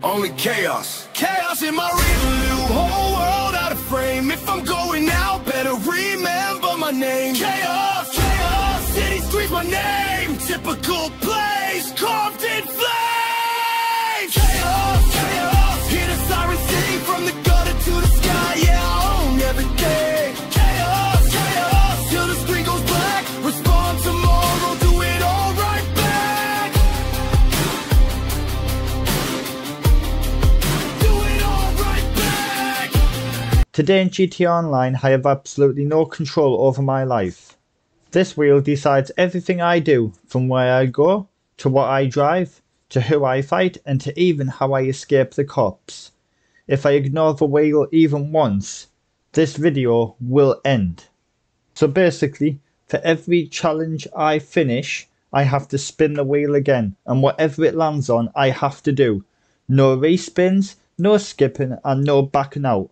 only chaos. Chaos in my rearview, whole world out of frame. If I'm going out, better remember my name. Chaos, chaos, city screams my name. Typical place, carved in flames. Chaos, chaos, hear the siren sing from the gutter to the sky. Yeah, I own everything. Chaos, chaos, till the screen goes black. Respond tomorrow, do it all right back. Do it all right back. Today in GTA Online, I have absolutely no control over my life. This wheel decides everything I do, from where I go, to what I drive, to who I fight, and to even how I escape the cops. If I ignore the wheel even once, this video will end. So basically, for every challenge I finish, I have to spin the wheel again, and whatever it lands on, I have to do. No respins, no skipping, and no backing out.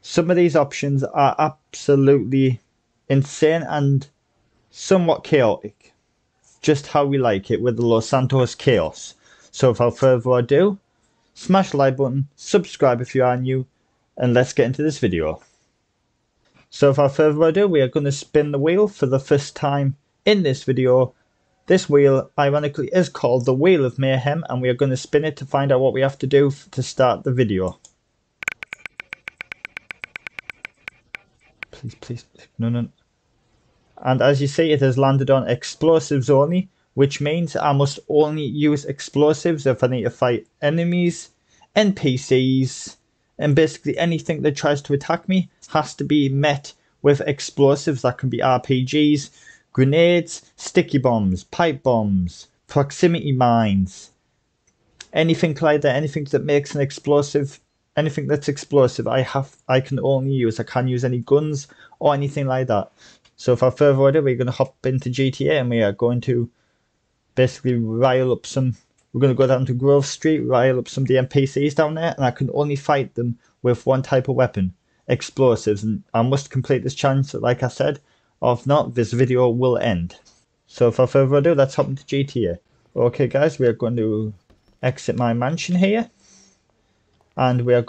Some of these options are absolutely insane and somewhat chaotic. Just how we like it with the Los Santos chaos. So without further ado, smash the like button, subscribe if you are new, and let's get into this video. So without further ado, we are going to spin the wheel for the first time in this video. This wheel ironically is called the Wheel of Mayhem, and we are going to spin it to find out what we have to do to start the video. Please, please, no. And as you see, it has landed on explosives only, which means I must only use explosives if I need to fight enemies, NPCs, and basically anything that tries to attack me has to be met with explosives. That can be RPGs, grenades, sticky bombs, pipe bombs, proximity mines, anything like that, anything that makes an explosive. Anything that's explosive, I can only use. I can't use any guns or anything like that. So without further ado, we're going to hop into GTA and we are going to basically rile up some. We're going to go down to Grove Street, rile up some of the NPCs down there, and I can only fight them with one type of weapon, explosives. And I must complete this challenge, like I said, or if not, this video will end. So without further ado, let's hop into GTA. Okay, guys, we are going to exit my mansion here. And we are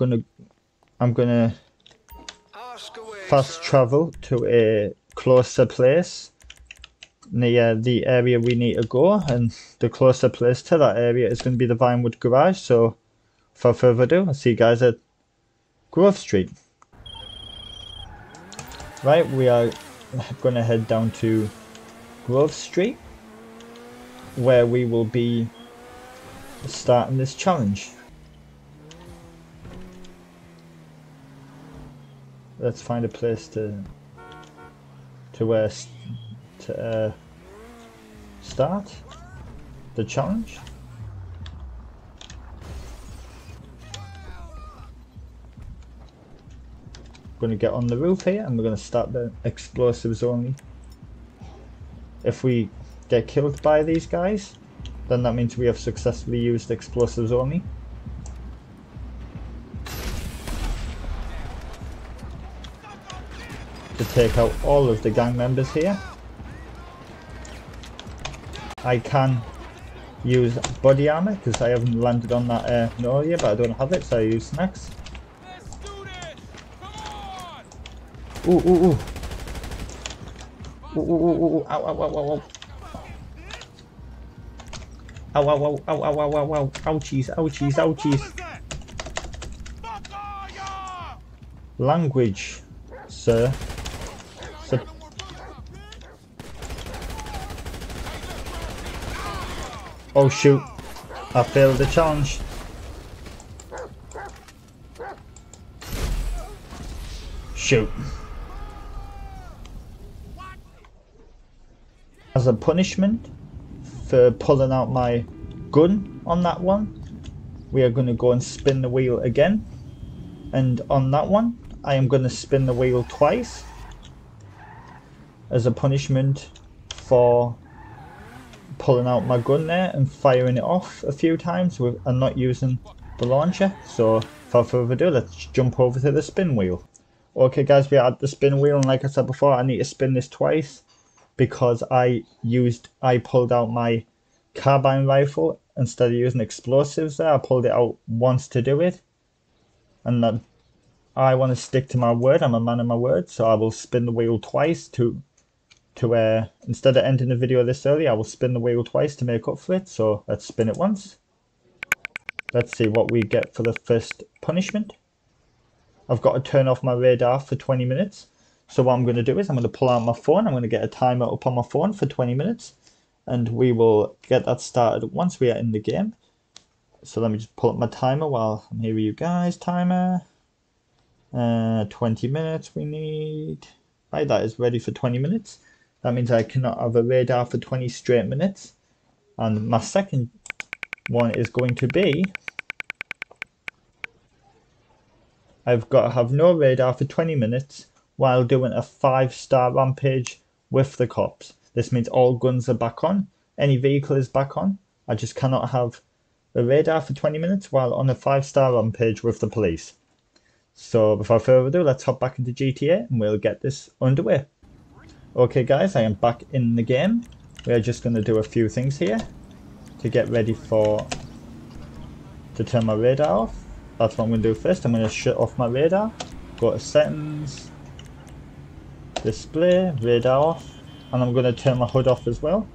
I'm gonna fast travel to a closer place near the area we need to go, and the closer place to that area is going to be the Vinewood Garage. So without further ado, I'll see you guys at Grove Street. Right, we are going to head down to Grove Street, where we will be starting this challenge. Let's find a place to start the challenge. Going to get on the roof here, and we're going to start the explosives only. If we get killed by these guys, then that means we have successfully used explosives only. To take out all of the gang members here. I can use body armor because I haven't landed on that node yet, but I don't have it, so I use snacks. Ooh, ooh, ooh. Ooh, ooh, ooh, ooh. Ow, ow, ow, ow, ow. Ow, ow, ow, ow, ow, ow, ow, ow. Ouchies, ouchies, ouchies. Language, sir. Oh shoot, I failed the challenge. Shoot. As a punishment for pulling out my gun on that one, we are going to go and spin the wheel again. And on that one, I am going to spin the wheel twice as a punishment for pulling out my gun there and firing it off a few times and not using the launcher. So without further ado, let's jump over to the spin wheel. Okay guys, we are at the spin wheel, and like I said before, I need to spin this twice because I pulled out my carbine rifle instead of using explosives there. I pulled it out once to do it. And then I want to stick to my word. I'm a man of my word. So I will spin the wheel twice to instead of ending the video this early, I will spin the wheel twice to make up for it. So let's spin it once. Let's see what we get for the first punishment. I've got to turn off my radar for 20 minutes. So what I'm going to do is I'm going to pull out my phone. I'm going to get a timer up on my phone for 20 minutes. And we will get that started once we are in the game. So let me just pull up my timer while I'm here with you guys. Timer. 20 minutes we need. Right, that is ready for 20 minutes. That means I cannot have a radar for 20 straight minutes. And my second one is going to be, I've got to have no radar for 20 minutes while doing a 5-star rampage with the cops. This means all guns are back on, any vehicle is back on. I just cannot have a radar for 20 minutes while on a 5-star rampage with the police. So without further ado, let's hop back into GTA and we'll get this underway. Okay guys, I am back in the game. We are just going to do a few things here to get ready to turn my radar off. That's what I'm going to do first. I'm going to shut off my radar, go to settings, display, radar off, and I'm going to turn my HUD off as well.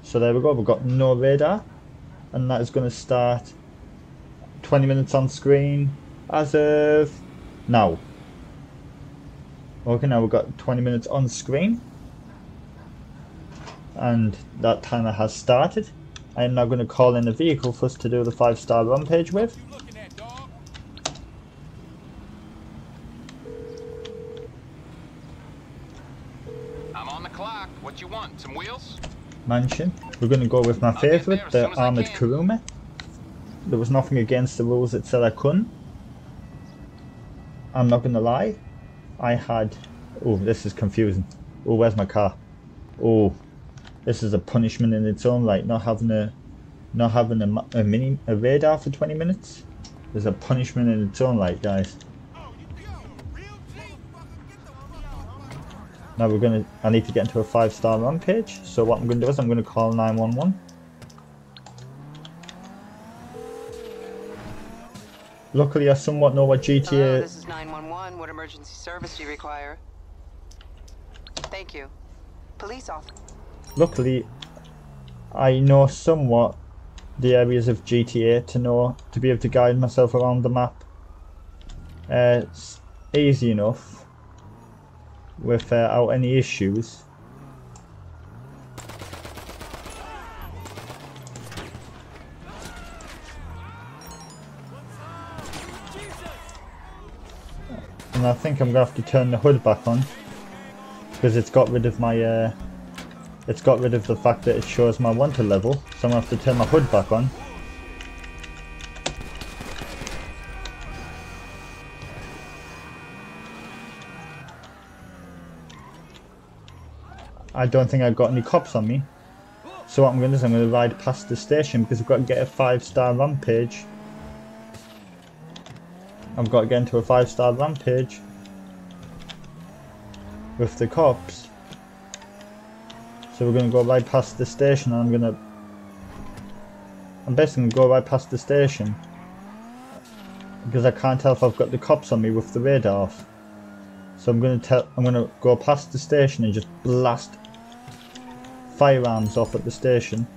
So there we go, we've got no radar, and that is going to start 20 minutes on screen as of now. Okay, now we've got 20 minutes on screen and that timer has started. I am now going to call in a vehicle for us to do the 5-star rampage with. I'm on the clock. What you want? Some wheels? Mansion. We're going to go with my favourite, the Armoured Kuruma. There was nothing against the rules that said I couldn't. I'm not going to lie. I had... Oh, this is confusing. Oh, where's my car? Oh, this is a punishment in its own right. Not having a radar for 20 minutes. There's a punishment in its own right, guys. Now I need to get into a 5-star rampage. So what I'm going to do is I'm going to call 911. Luckily, I somewhat know what GTA... Hello, this is 911. What emergency service do you require? Thank you. Police officer. Luckily, I know somewhat the areas of GTA to be able to guide myself around the map. It's easy enough without any issues. And I think I'm gonna have to turn the HUD back on because it's got rid of my it's got rid of the fact that it shows my wanted level, so I'm gonna have to turn my HUD back on. I don't think I've got any cops on me. So what I'm going to do is I'm going to ride past the station because I've got to get a 5-star rampage. I've got to get into a 5-star rampage with the cops. So we're going to go right past the station and I'm basically going to go right past the station because I can't tell if I've got the cops on me with the radar off. So I'm going to go past the station and just blast firearms off at the station.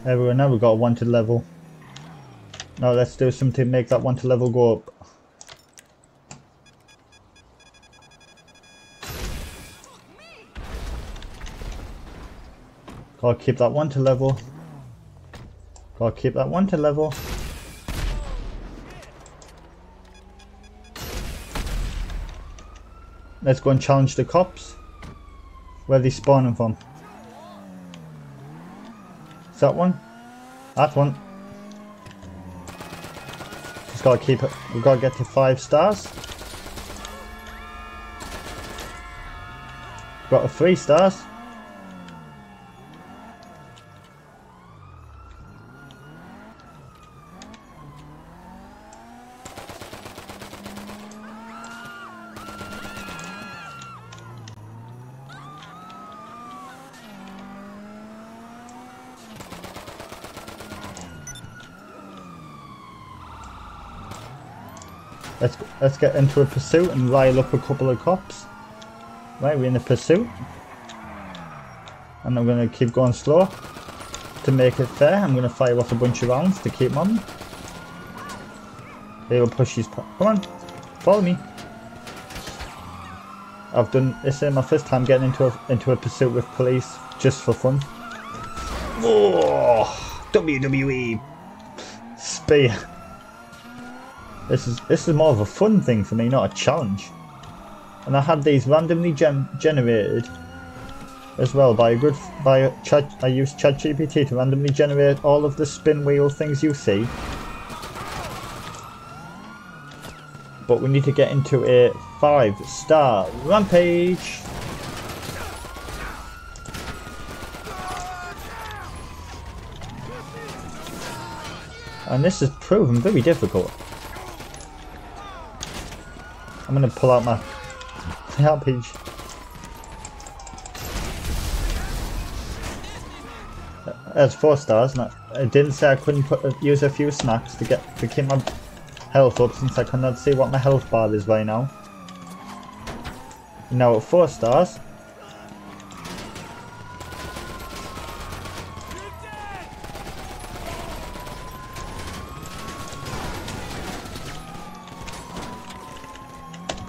There we go, now we've got a wanted level. Now let's do something to make that wanted level go up. Gotta keep that wanted level. Gotta keep that wanted level. Let's go and challenge the cops. Where are they spawning from? Is that one? That one. Just gotta keep it. We've gotta get to 5 stars. Got to 3 stars. Let's get into a pursuit and rile up a couple of cops. Right, we're in a pursuit. And I'm going to keep going slow. To make it fair, I'm going to fire off a bunch of rounds to keep on. They will push his... Come on, follow me. This is my first time getting into a pursuit with police, just for fun. Oh, WWE spear. This is more of a fun thing for me, not a challenge. And I had these randomly generated as well I used ChatGPT to randomly generate all of the spin wheel things you see. But we need to get into a 5-star rampage. And this has proven very difficult. I'm going to pull out my rampage. There's 4 stars, and I didn't say I couldn't use a few snacks to keep my health up, since I cannot see what my health bar is right now. Now at 4 stars.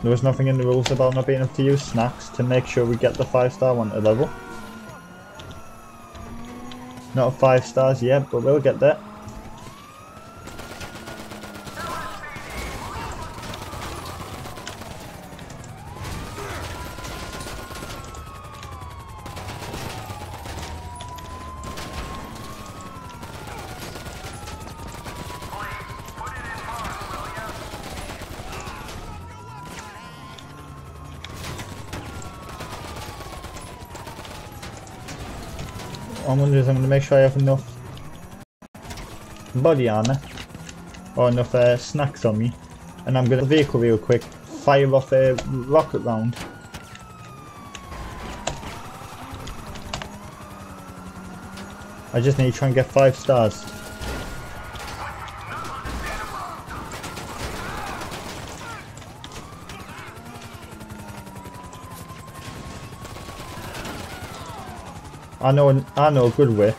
There was nothing in the rules about not being able to use snacks to make sure we get the 5-star one to level. Not 5 stars yet, but we'll get there. What I'm going to do is I'm going to make sure I have enough body armor or enough snacks on me, and I'm going to vehicle real quick, fire off a rocket round. I just need to try and get 5 stars. I know a good way,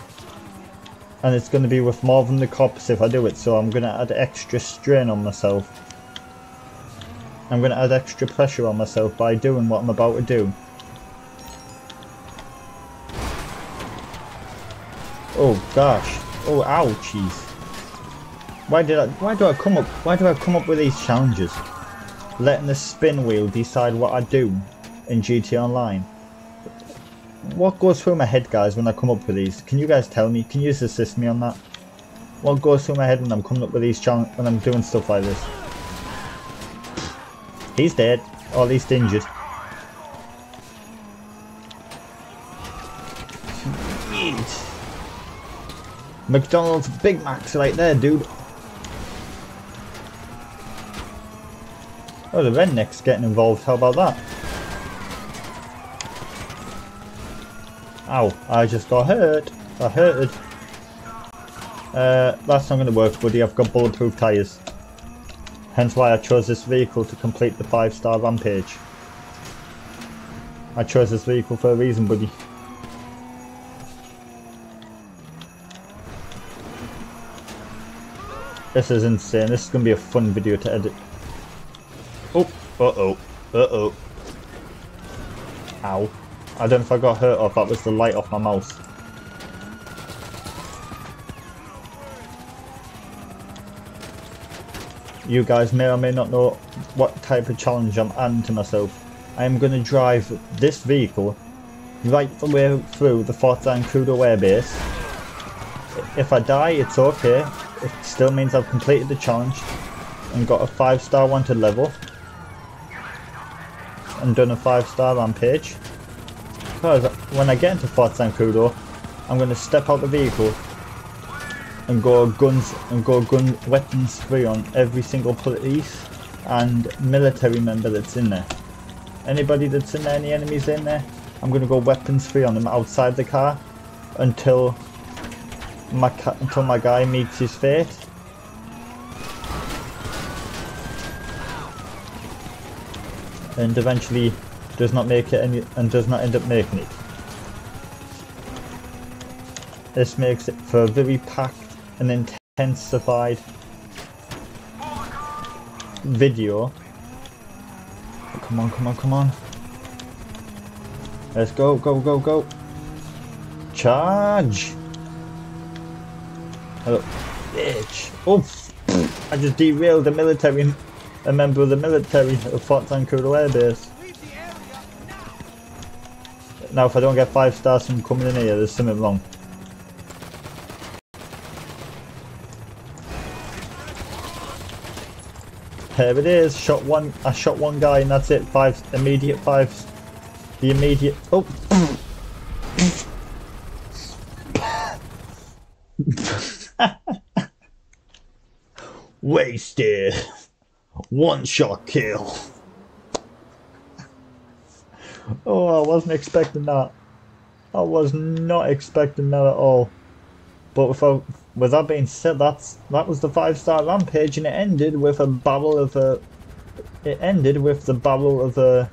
and it's going to be with more than the cops if I do it, so I'm going to add extra strain on myself. I'm going to add extra pressure on myself by doing what I'm about to do. Oh gosh. Oh ouchies. Why do I come up with these challenges? Letting the spin wheel decide what I do in GTA Online. What goes through my head, guys, when I come up with these? Can you guys tell me? Can you assist me on that? What goes through my head when I'm coming up with these challenges, when I'm doing stuff like this? He's dead, or at least injured. McDonald's Big Macs right there, dude. Oh, the redneck's getting involved. How about that? Ow, I just got hurt. I hurted. That's not going to work, buddy. I've got bulletproof tyres. Hence why I chose this vehicle to complete the 5-star rampage. I chose this vehicle for a reason, buddy. This is insane. This is going to be a fun video to edit. Oh, uh-oh. Uh-oh. Ow. I don't know if I got hurt or if that was the light off my mouse. You guys may or may not know what type of challenge I'm adding to myself. I am going to drive this vehicle right the way through the Fort Zancudo airbase. If I die, it's okay. It still means I've completed the challenge and got a 5-star wanted level and done a 5-star rampage. Because when I get into Fort Zancudo, I'm going to step out the vehicle and go weapons free on every single police and military member that's in there. Anybody that's in there, any enemies in there, I'm going to go weapons free on them outside the car until my guy meets his fate. and eventually does not make it and does not end up making it. This makes it for a very packed and intensified video. Come on, come on, come on. Let's go, go, go, go. Charge! Hello, bitch. Oof! I just derailed a member of the military of Fort Zancudo Air Base. Now if I don't get 5 stars from coming in here, there's something wrong. There it is. I shot one guy and that's it. 5 immediate 5s. The immediate. Oh. Wasted. 1-shot kill. Oh, I wasn't expecting that. I was not expecting that at all. But with that being said, that was the 5-star rampage, and it ended with the barrel of a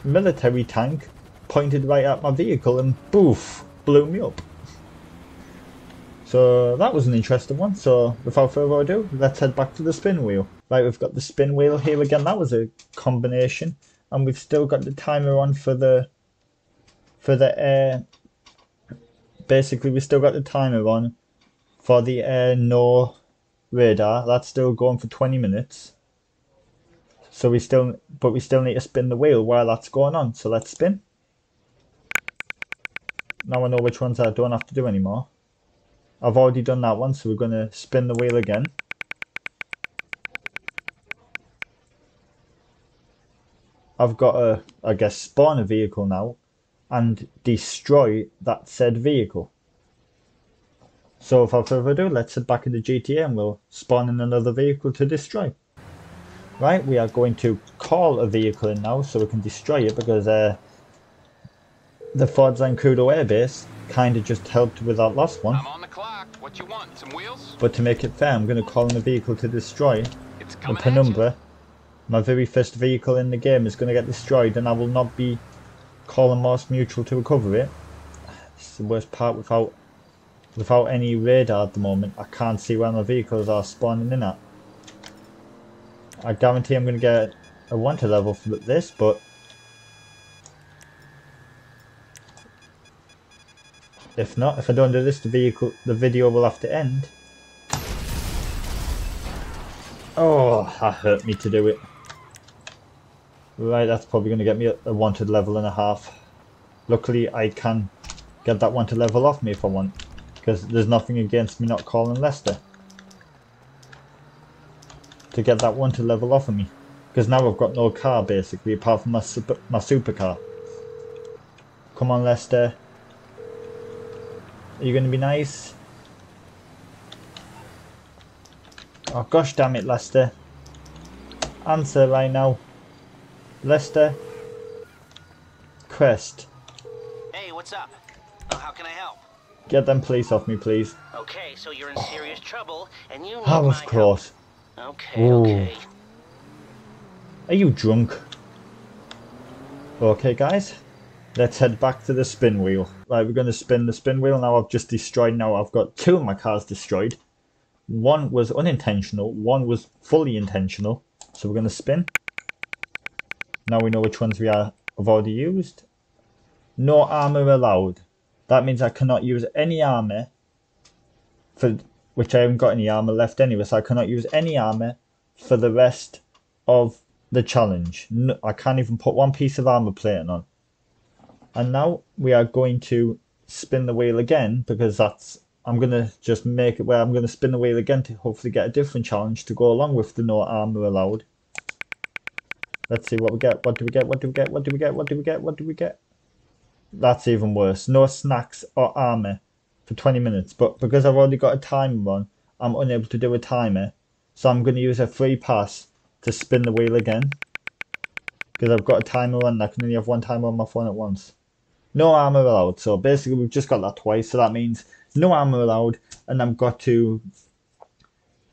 military tank pointed right at my vehicle and boof, blew me up. So that was an interesting one. So without further ado, let's head back to the spin wheel. Right, we've got the spin wheel here again. That was a combination, and we've still got the timer on for the air. Basically, we still got the timer on for the air no radar. That's still going for 20 minutes. So we still need to spin the wheel while that's going on. So let's spin. Now I know which ones I don't have to do anymore. I've already done that one, so we're going to spin the wheel again. I've got to, I guess, spawn a vehicle now and destroy that said vehicle. So without further ado, let's head back into GTA and we'll spawn in another vehicle to destroy. Right, we are going to call a vehicle in now so we can destroy it, because the Fort Zancudo Air Base kind of just helped with that last one. I'm on the clock. What you want? Some wheels? But to make it fair, I'm going to call in a vehicle to destroy. It's And coming at Penumbra, my very first vehicle in the game, is going to get destroyed, and I will not be calling Morse Mutual to recover it. This is the worst part. Without any radar at the moment, I can't see where my vehicles are spawning in at. I guarantee I'm going to get a wanted level for this, but if not, if I don't do this, the video will have to end. Oh, that hurt me to do it. Right, that's probably going to get me a wanted level and a half. Luckily, I can get that wanted level off me if I want, because there's nothing against me not calling Lester to get that wanted level off of me, because now I've got no car basically apart from my supercar. Come on, Lester. Are you going to be nice? Oh gosh damn it, Lester. Answer right now. Lester. Crest. Hey, what's up? Oh, how can I help? Get them police off me, please. Okay, so you're in serious trouble, and you need Oh, my of course. help. Okay, Ooh. okay. Are you drunk? Okay, guys. Let's head back to the spin wheel. Right, we're going to spin the spin wheel. Now I've just destroyed. Now I've got 2 of my cars destroyed. One was unintentional. One was fully intentional. So we're going to spin. Now we know which ones have already used. No armor allowed. That means I cannot use any armor, for which I haven't got any armor left anyway, so I cannot use any armor for the rest of the challenge. No, I can't even put one piece of armor plating on. And now we are going to spin the wheel again, because I'm going to just make it where I'm going to spin the wheel again to hopefully get a different challenge to go along with the no armor allowed. Let's see what we get. What do we get? What do we get? What do we get? What do we get? What do we get? That's even worse. No snacks or armor for 20 minutes. But because I've already got a timer on, I'm unable to do a timer. So I'm going to use a free pass to spin the wheel again, because I've got a timer on and I can only have one timer on my phone at once. No armor allowed. So basically we've just got that twice. So that means no armor allowed, and I've got to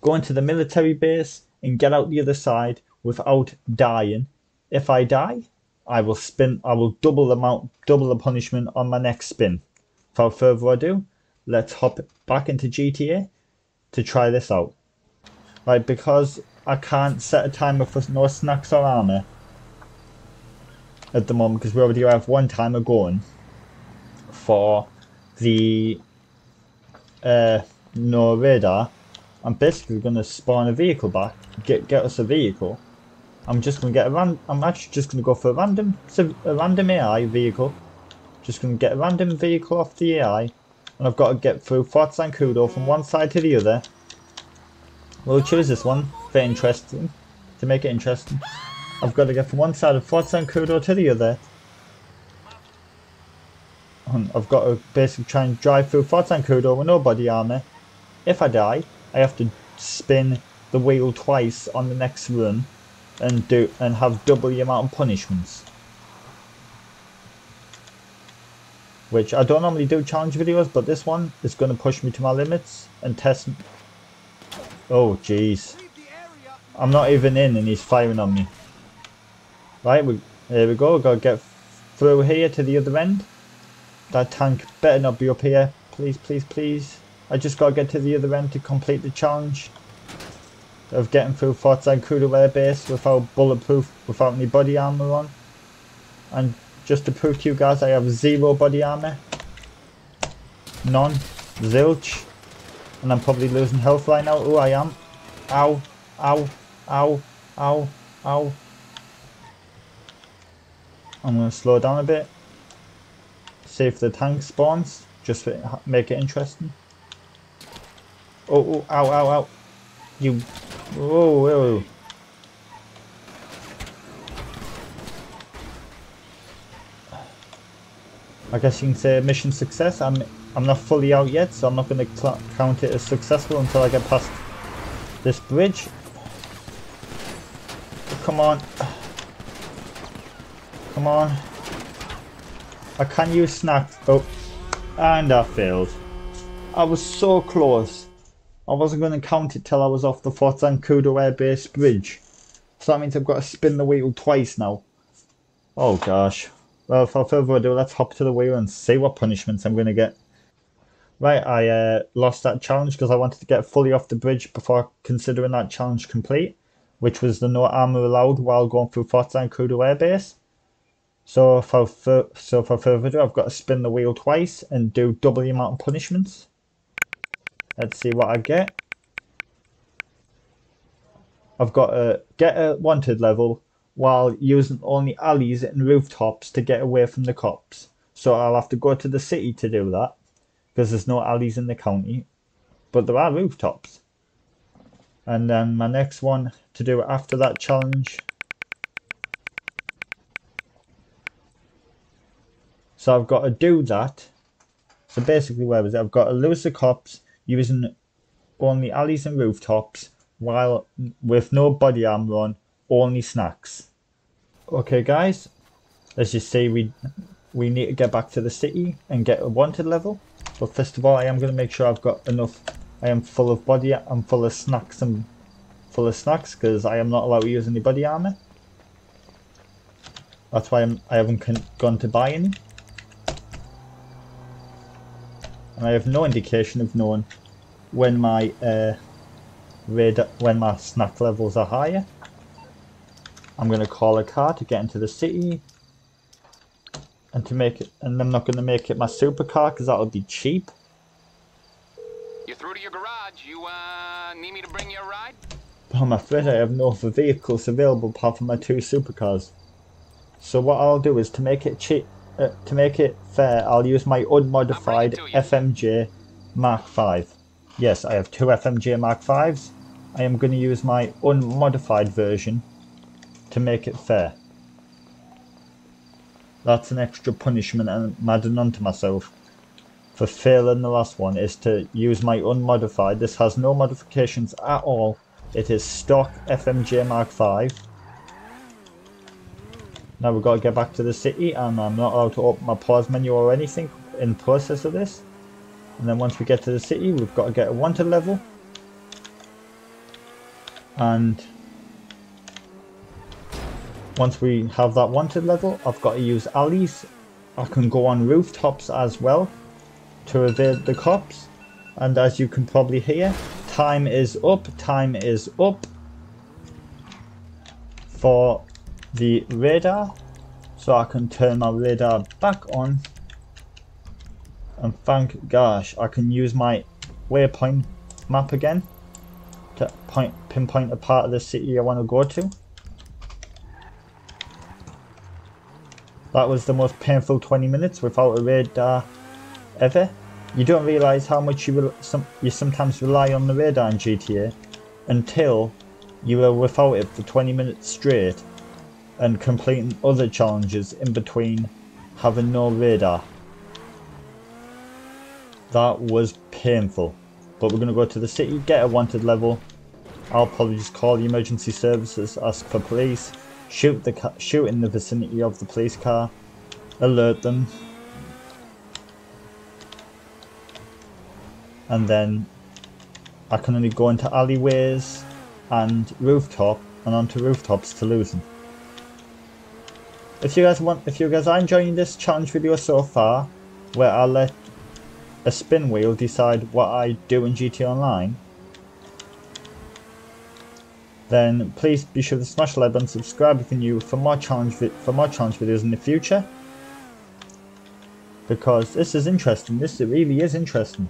go into the military base and get out the other side without dying, If I die, I will double the punishment on my next spin. Without further ado, let's hop back into GTA to try this out. Right, because I can't set a timer for no snacks or armor at the moment, because we already have one timer going for the no radar. I'm basically going to spawn a vehicle back, get us a vehicle. I'm just going to get I'm actually just going to go for a random AI vehicle. Just going to get a random vehicle off the AI, and I've got to get through Fort Zancudo from one side to the other. We'll choose this one for interesting, to make it interesting. I've got to get from one side of Fort Zancudo to the other. And I've got to basically try and drive through Fort Zancudo with no body armor. If I die, I have to spin the wheel twice on the next run and have double the amount of punishments. Which I don't normally do challenge videos, but this one is going to push me to my limits and test. Oh jeez, I'm not even in and he's firing on me. Right, here we go. Gotta get through here to the other end. That tank better not be up here. Please, please, please. I just gotta get to the other end to complete the challenge of getting through Fort Zancudo Air Base without bulletproof, without any body armor on. And just to prove to you guys, I have 0 body armor. None. Zilch. And I'm probably losing health right now. Oh, I am. Ow. Ow. Ow. Ow. Ow. I'm going to slow down a bit. See if the tank spawns. Just to make it interesting. Oh, ow, ow, ow. You. Oh, oh. I guess you can say mission success. I'm not fully out yet, so I'm not going to count it as successful until I get past this bridge. Come on. Come on. I can use snacks. Oh, and I failed. I was so close. I wasn't going to count it till I was off the Fort Zancudo Air Base bridge. So that means I've got to spin the wheel twice now. Oh gosh. Well, without further ado, let's hop to the wheel and see what punishments I'm going to get. Right, I lost that challenge because I wanted to get fully off the bridge before considering that challenge complete, which was the no armor allowed while going through Fort Zancudo Air Base. So for further ado, I've got to spin the wheel twice and do double the amount of punishments. Let's see what I get. I've got to get a wanted level while using only alleys and rooftops to get away from the cops. So I'll have to go to the city to do that, because there's no alleys in the county, but there are rooftops. And then my next one to do after that challenge. So I've got to do that. So basically, where was it? I've got to lose the cops using only alleys and rooftops while with no body armor on, only snacks. Okay guys, as you see, we need to get back to the city and get a wanted level. But first of all, I am going to make sure I've got enough. I am full of I'm full of snacks because I am not allowed to use any body armor. That's why I haven't gone to buy any. And I have no indication of knowing when my when my snack levels are higher. I'm going to call a car to get into the city, and to make it, and I'm not going to make it my supercar because that would be cheap. You're through to your garage. You need me to bring you a ride? But I'm afraid I have no other vehicles available apart from my 2 supercars. So what I'll do is to make it cheap, to make it fair, I'll use my unmodified FMJ Mark V. Yes, I have 2 FMJ Mark Vs. I am going to use my unmodified version to make it fair. That's an extra punishment I'm adding on to myself for failing the last one, is to use my unmodified. This has no modifications at all. It is stock FMJ Mark V. Now we've got to get back to the city, and I'm not allowed to open my pause menu or anything in process of this. And then once we get to the city, we've got to get a wanted level. And once we have that wanted level, I've got to use alleys. I can go on rooftops as well to evade the cops. And as you can probably hear, time is up for the radar. So I can turn my radar back on. And thank gosh, I can use my waypoint map again to pinpoint a part of the city I want to go to. That was the most painful 20 minutes without a radar ever. You don't realise how much you sometimes rely on the radar in GTA until you are without it for 20 minutes straight and completing other challenges in between having no radar. That was painful. But we're going to go to the city, get a wanted level. I'll probably just call the emergency services, ask for police, shoot in the vicinity of the police car, alert them, and then I can only go into alleyways and onto rooftops to lose them. If you guys are enjoying this challenge video so far, where I let a spin wheel decide what I do in GTA Online, then please be sure to smash the like button, subscribe if you're new for more challenge videos in the future, because this is interesting. This really is interesting.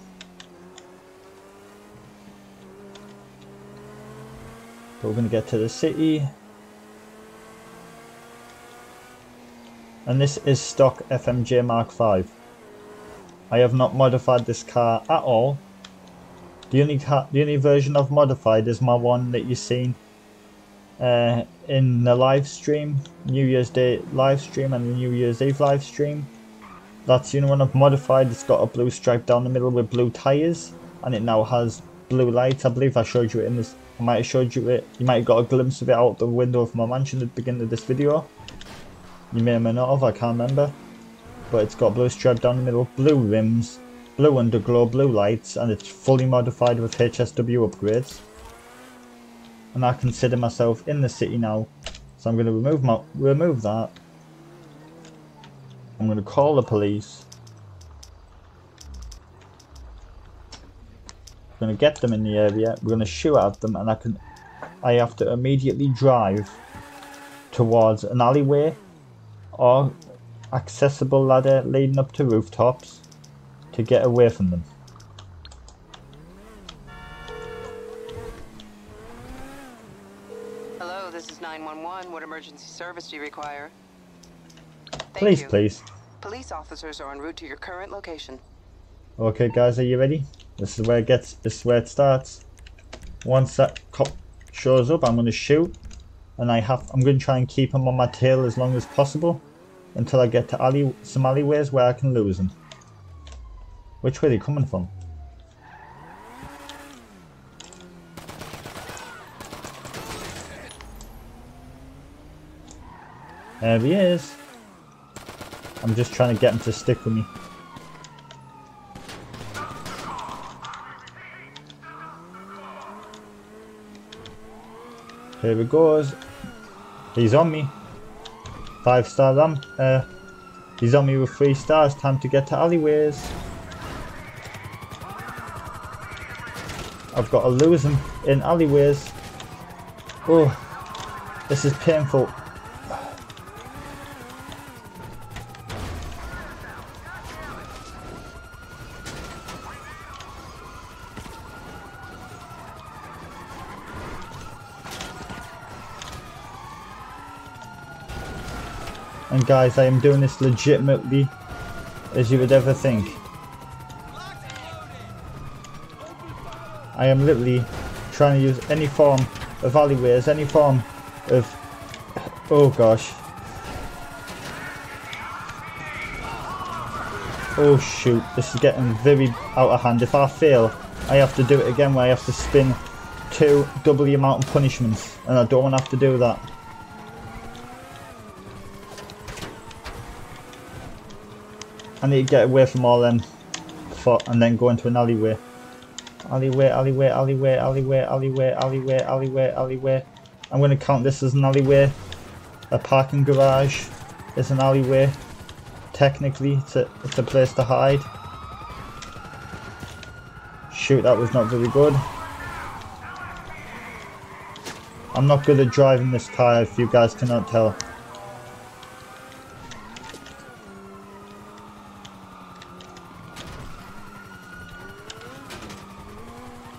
But we're going to get to the city, and this is stock FMJ Mark V. I have not modified this car at all. The only version I've modified is my one that you've seen in the live stream, New Year's Day live stream and the New Year's Eve live stream. That's the only one I've modified. It's got a blue stripe down the middle with blue tyres, and it now has blue lights. I believe I showed you it in this. I might have showed you it. You might have got a glimpse of it out the window of my mansion at the beginning of this video. You may or may not have, I can't remember. But it's got blue stripe down the middle, blue rims, blue underglow, blue lights, and it's fully modified with HSW upgrades. And I consider myself in the city now, so I'm going to remove that. I'm going to call the police. I'm going to get them in the area. We're going to shoot at them, and I have to immediately drive towards an alleyway or accessible ladder leading up to rooftops to get away from them. Hello, this is 911. What emergency service do you require? Please, please. Police officers are en route to your current location. Okay, guys, are you ready? This is where it starts. Once that cop shows up, I'm going to shoot, and I'm going to try and keep him on my tail as long as possible until I get to some alleyways where I can lose him. Which way are they coming from? There he is. I'm just trying to get him to stick with me. Here he goes. He's on me. 5-star ramp. He's on me with 3 stars. Time to get to alleyways. I've got to lose him in alleyways. Oh, this is painful. And guys, I am doing this legitimately, as you would ever think. I am literally trying to use any form of alleyways, any form of... Oh gosh. Oh shoot, this is getting very out of hand. If I fail, I have to do it again where I have to spin 2 double the amount of punishments, and I don't want to have to do that. I need to get away from all them and then go into an alleyway. Alleyway. I'm going to count this as an alleyway. a parking garage. It's an alleyway. Technically, it's a place to hide. Shoot, that was not very good. I'm not good at driving this car, if you guys cannot tell.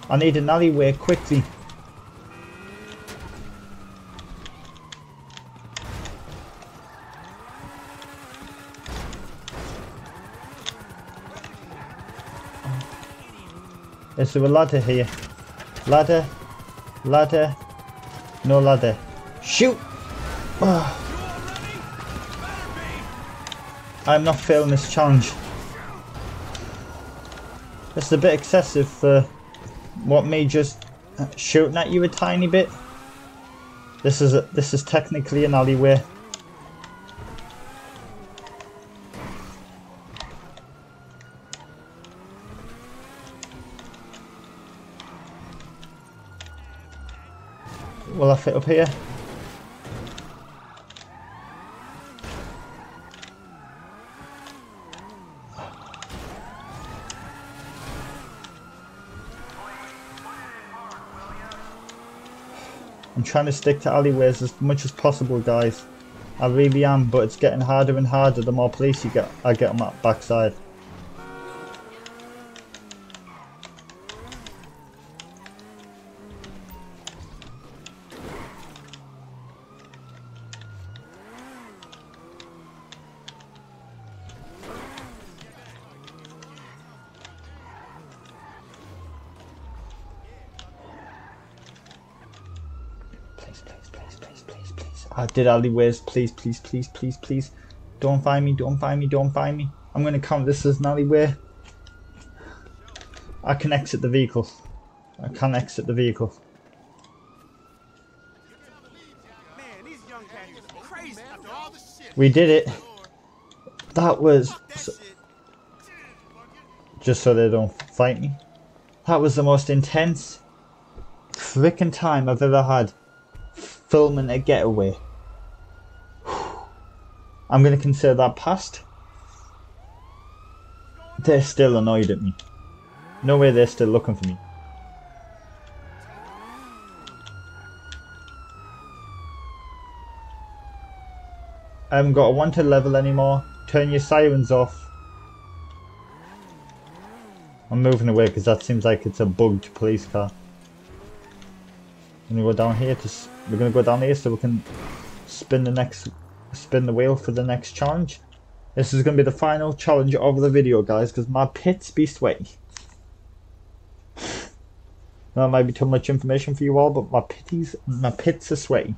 I need an alleyway quickly. Is there a ladder here? Ladder? Ladder? No ladder. Shoot! Oh. I'm not failing this challenge. This is a bit excessive for what me just shooting at you a tiny bit. This is technically an alleyway. Will I fit up here? I'm trying to stick to alleyways as much as possible, guys. I really am, but it's getting harder and harder the more police I get on my backside. I did alleyways, please, please, please, please, please. Don't find me, don't find me, don't find me. I'm going to count this as an alleyway. I can exit the vehicle. I can exit the vehicle. We did it. That was... just so they don't fight me. That was the most intense freaking time I've ever had filming a getaway. I'm going to consider that past. They're still annoyed at me. No way they're still looking for me. I haven't got a wanted level anymore. Turn your sirens off. I'm moving away because that seems like it's a bugged police car. I'm gonna go down here we're gonna go down here so we can spin the wheel for the next challenge. This is gonna be the final challenge of the video, guys, because my pits be sweaty. That might be too much information for you all, but my pits are sweaty.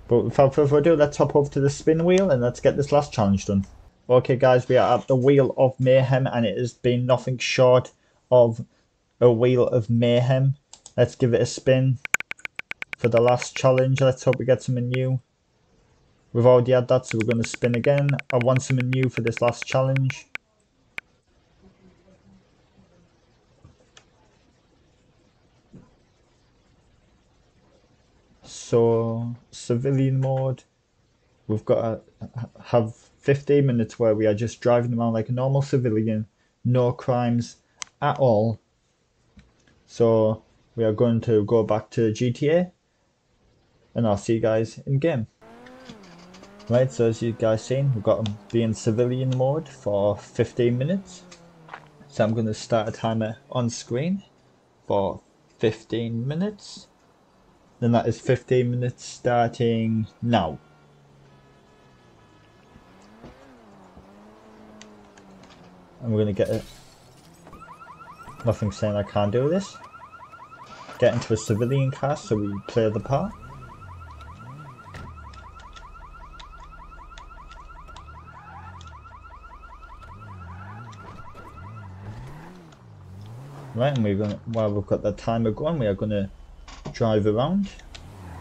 But without further ado, let's hop over to the spin wheel and let's get this last challenge done. Okay guys, we are at the Wheel of Mayhem and it has been nothing short of a Wheel of Mayhem. Let's give it a spin for the last challenge. Let's hope we get something new. We've already had that, so we're going to spin again. I want something new for this last challenge. So, civilian mode. We've got to have 15 minutes where we are just driving around like a normal civilian. No crimes at all. So, we are going to go back to GTA. And I'll see you guys in game. Right, so as you guys seen, we've got to be in civilian mode for 15 minutes. So I'm going to start a timer on screen for 15 minutes. Then that is 15 minutes starting now. And we're going to get nothing saying I can't do this. Get into a civilian car so we play the part. Right, and we're going to, while we've got the timer going, we are going to drive around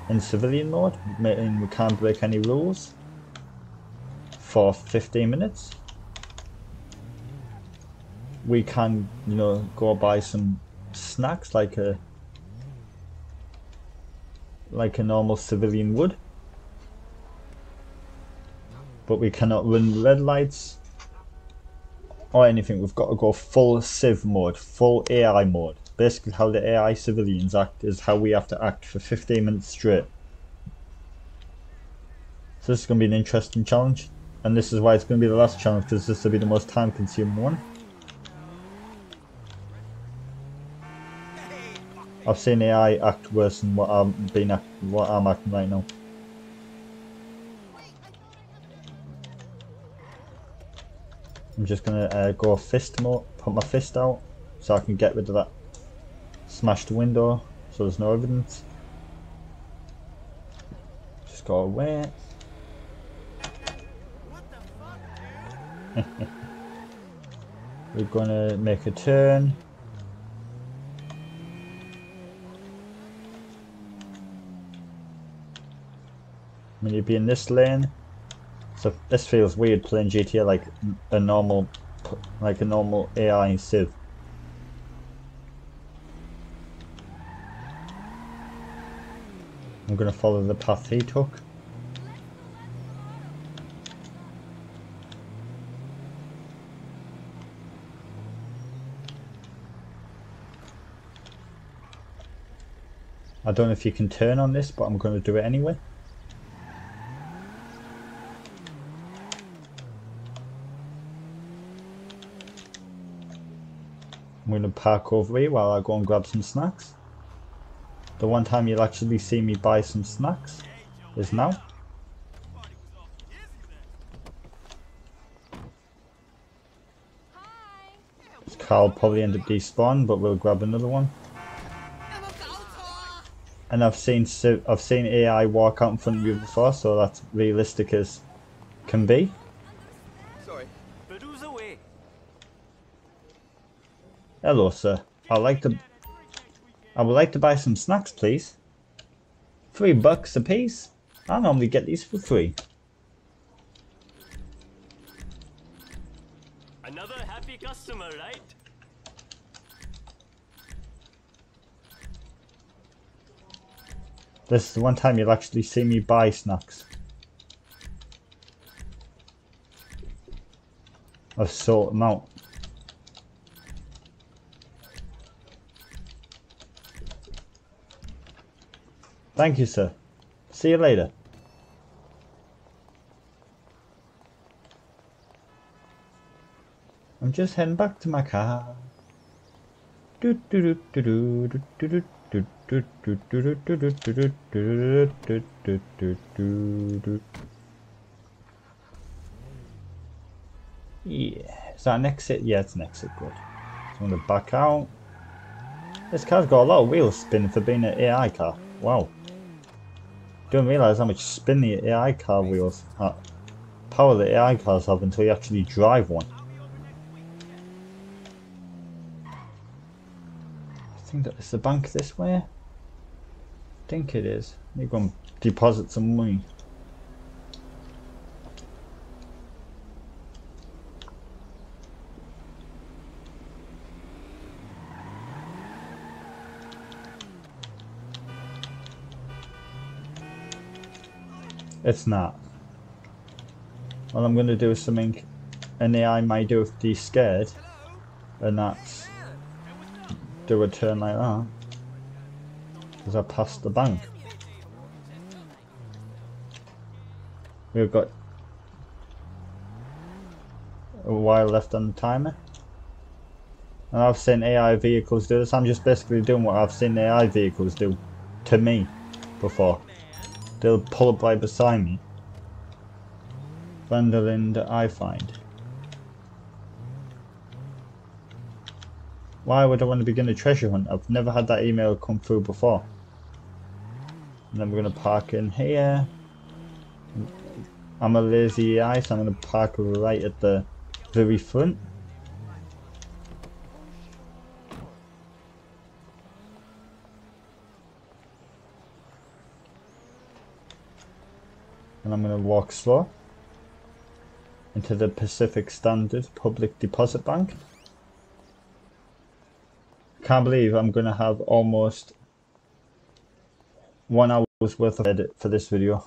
in civilian mode, meaning we can't break any rules for 15 minutes. We can, you know, go buy some snacks like a normal civilian would. but we cannot run red lights or anything. We've got to go full civ mode, full AI mode. Basically how the AI civilians act is how we have to act for 15 minutes straight. So this is going to be an interesting challenge, and this is why it's going to be the last challenge, because this will be the most time consuming one. I've seen AI act worse than what I'm acting right now. I'm just gonna go fist mode, put my fist out so I can get rid of that smashed window so there's no evidence. Just go away. We're gonna make a turn. I'm gonna be in this lane. So this feels weird playing GTA like a normal AI civ. I'm gonna follow the path he took. I don't know if you can turn on this, but I'm gonna do it anyway. I'm going to park over here while I go and grab some snacks. The one time you'll actually see me buy some snacks is now. This car will probably end up despawn, but we'll grab another one. And I've seen AI walk out in front of you before, so that's realistic as can be. Hello, sir. I would like to buy some snacks, please. $3 a piece. I normally get these for free. Another happy customer, right? This is the one time you'll actually see me buy snacks. I've sort them out. Thank you, sir. See you later. I'm just heading back to my car. Yeah, is that an exit? Yeah, it's an exit. Good. So I'm gonna back out. This car's got a lot of wheel spin for being an AI car. Wow. Don't realise how much spin the AI car wheels power the AI cars have until you actually drive one. I think that is the bank this way. I think it is. Let me go and deposit some money. It's not. What I'm going to do is something an AI might do if they're scared, and that's do a turn like that because I passed the bank. We've got a while left on the timer, and I've seen AI vehicles do this. I'm just basically doing what I've seen AI vehicles do to me before. They'll pull up right beside me. Vanderlind, I find. Why would I want to begin a treasure hunt? I've never had that email come through before. And then we're going to park in here. I'm a lazy AI, so I'm going to park right at the very front. And I'm going to walk slow into the Pacific Standard Public Deposit Bank. Can't believe I'm going to have almost 1 hour's worth of edit for this video.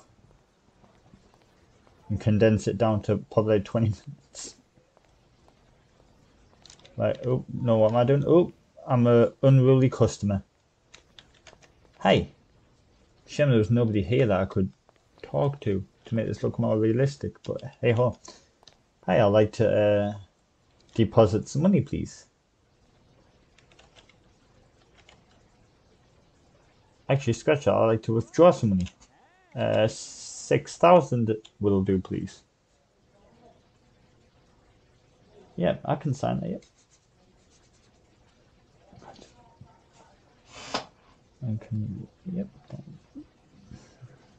and condense it down to probably 20 minutes. Right, oh, no, what am I doing? Oh, I'm a unruly customer. Hey, shame there was nobody here that I could talk to make this look more realistic, but hey ho. Hi, I'd like to deposit some money, please. Actually, scratch that, I'd like to withdraw some money. 6,000 will do, please. Yeah, I can sign that, yep. I can, yep.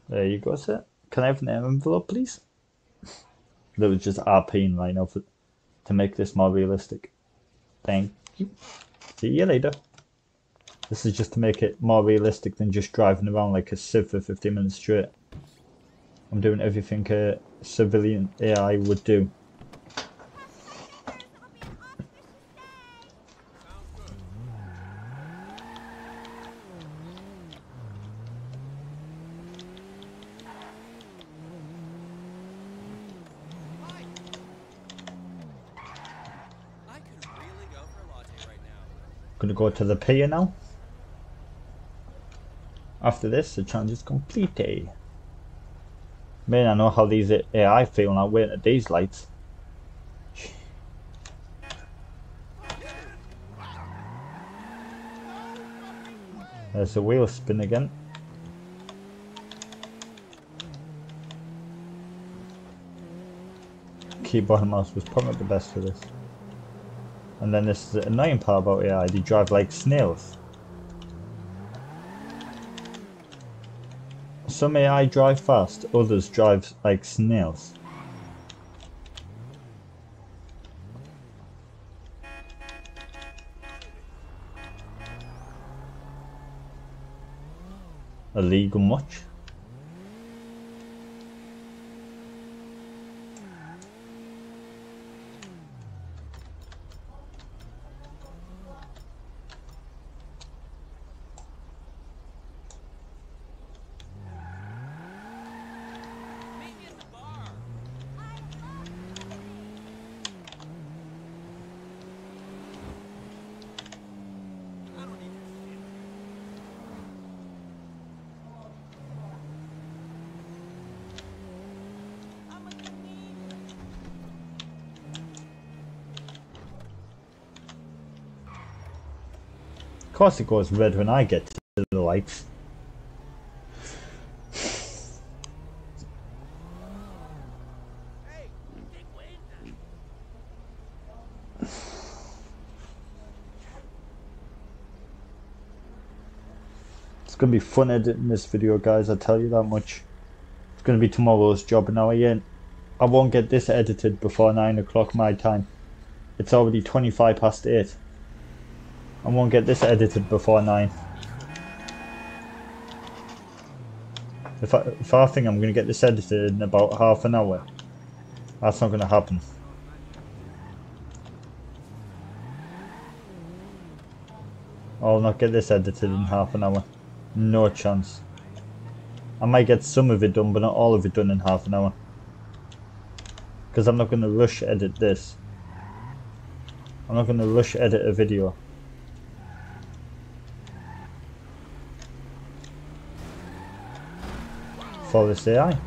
There you go, sir. Can I have an envelope, please? That was just RPing right now to make this more realistic. Thank you. See you later. This is just to make it more realistic than just driving around like a Civ for 15 minutes straight. I'm doing everything a civilian AI would do. Gonna go to the pier now. After this, the challenge is complete. Man, I know how these AI feel now waiting at these lights. There's the wheel spin again. Keyboard and mouse was probably not the best for this. And then this is the annoying part about AI, they drive like snails. Some AI drive fast, others drive like snails. Illegal much? Of course it goes red when I get to the lights. It's gonna be fun editing this video, guys, I tell you that much. It's gonna be tomorrow's job now again. I won't get this edited before 9 o'clock my time. It's already 25 past 8. I won't get this edited before 9. If I think I'm going to get this edited in about half an hour, that's not going to happen. I'll not get this edited in half an hour. No chance. I might get some of it done, but not all of it done in half an hour. Because I'm not going to rush edit this. I'm not going to rush edit a video. For this AI.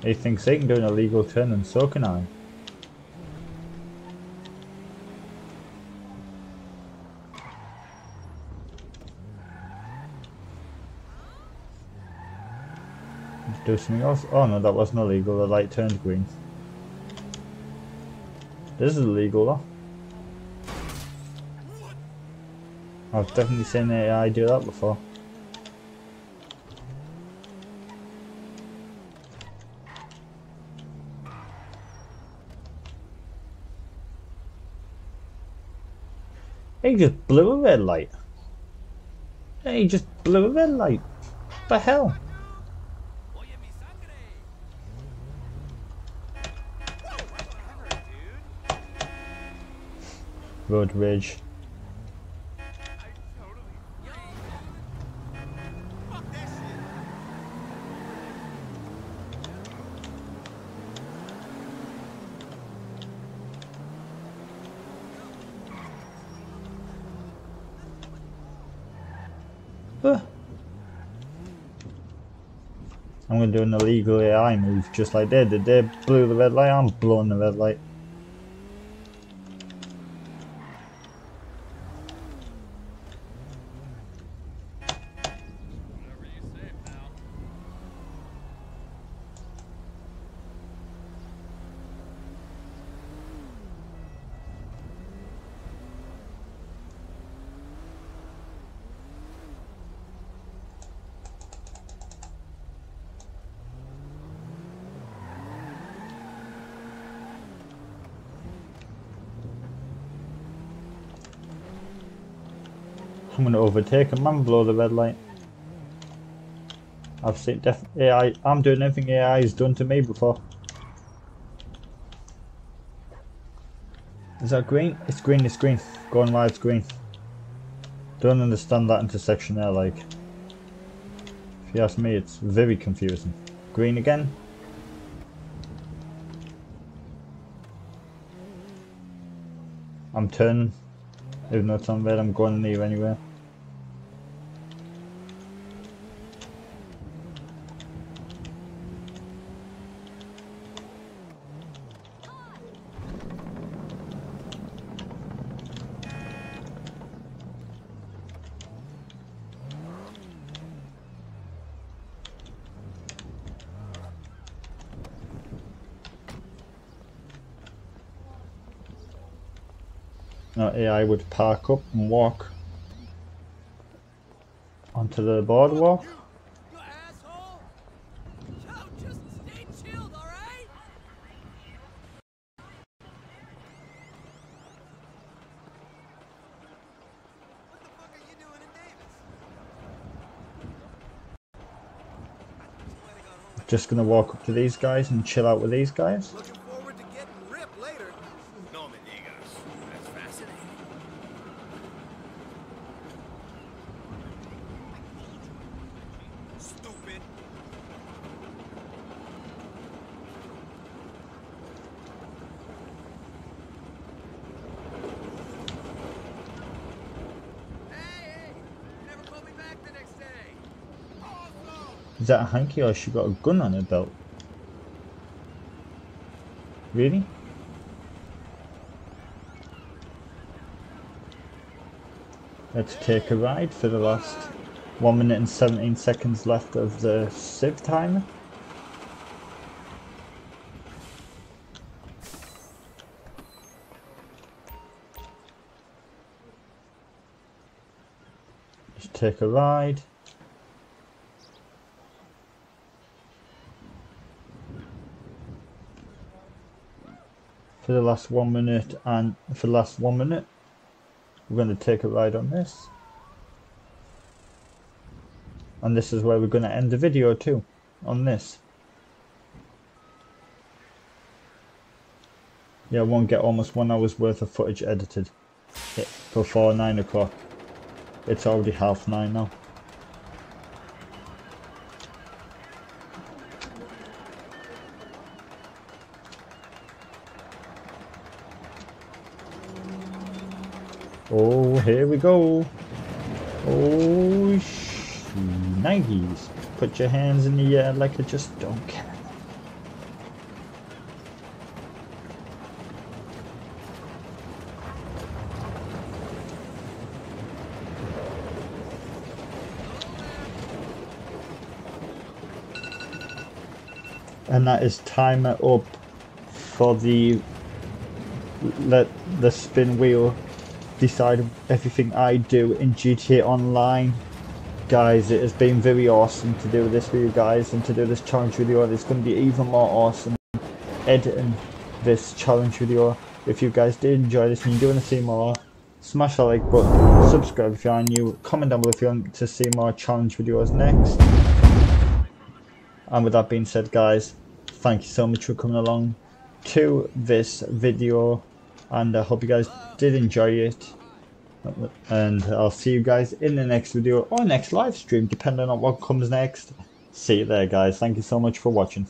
He thinks they can do an illegal turn, and so can I. Let's do something else. Oh no, that wasn't illegal, the light turned green. This is illegal though. I've definitely seen AI do that before. He just blew a red light. He just blew a red light. What the hell? Road rage. I'm going to do an illegal AI move just like they did. They blew the red light, I'm blowing the red light. I'm going to overtake him and blow the red light. I've seen AI. I'm doing everything AI has done to me before. Is that green? It's green, it's green. Going live's green. Don't understand that intersection there, like. If you ask me, it's very confusing. Green again. I'm turning. Even though it's on red, I'm going near anyway. Now AI would park up and walk onto the boardwalk. You asshole! Yo, just stay chilled, alright? What the fuck are you doing in Davis? Just gonna walk up to these guys and chill out with these guys. Looking forward to getting ripped later. No me digas. That's fascinating. Stupid. Hey, you never called me back the next day. Awesome. Is that a hanky or she got a gun on her belt? Really? Let's take a ride for the last 1 minute and 17 seconds left of the Civ timer. Just take a ride. For the last 1 minute, and for the last 1 minute we're going to take a ride on this, and this is where we're going to end the video too, on this. Yeah, I won't get almost 1 hour's worth of footage edited before 9 o'clock. It's already 9:30 now. Oh, here we go. Oh, nice. Put your hands in the air like I just don't care. And that is timer up for the let the spin wheel decide everything I do in GTA Online. Guys, it has been very awesome to do this with you guys and to do this challenge video. It's going to be even more awesome editing this challenge video. If you guys did enjoy this and you do want to see more, smash that like button, subscribe if you are new, comment down below if you want to see more challenge videos next. And with that being said, guys, thank you so much for coming along to this video, and I hope you guys did enjoy it, and I'll see you guys in the next video or next live stream, depending on what comes next. See you there, guys. Thank you so much for watching.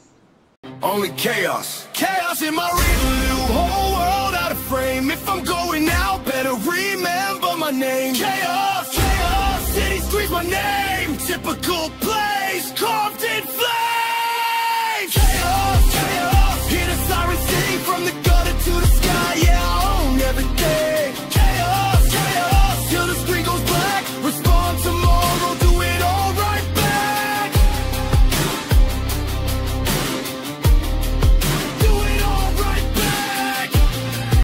Only chaos. Chaos in my rear view. Whole world out of frame. If I'm going out, better remember my name. Chaos. Chaos. City streets my my name. Typical place carved in flames. Chaos.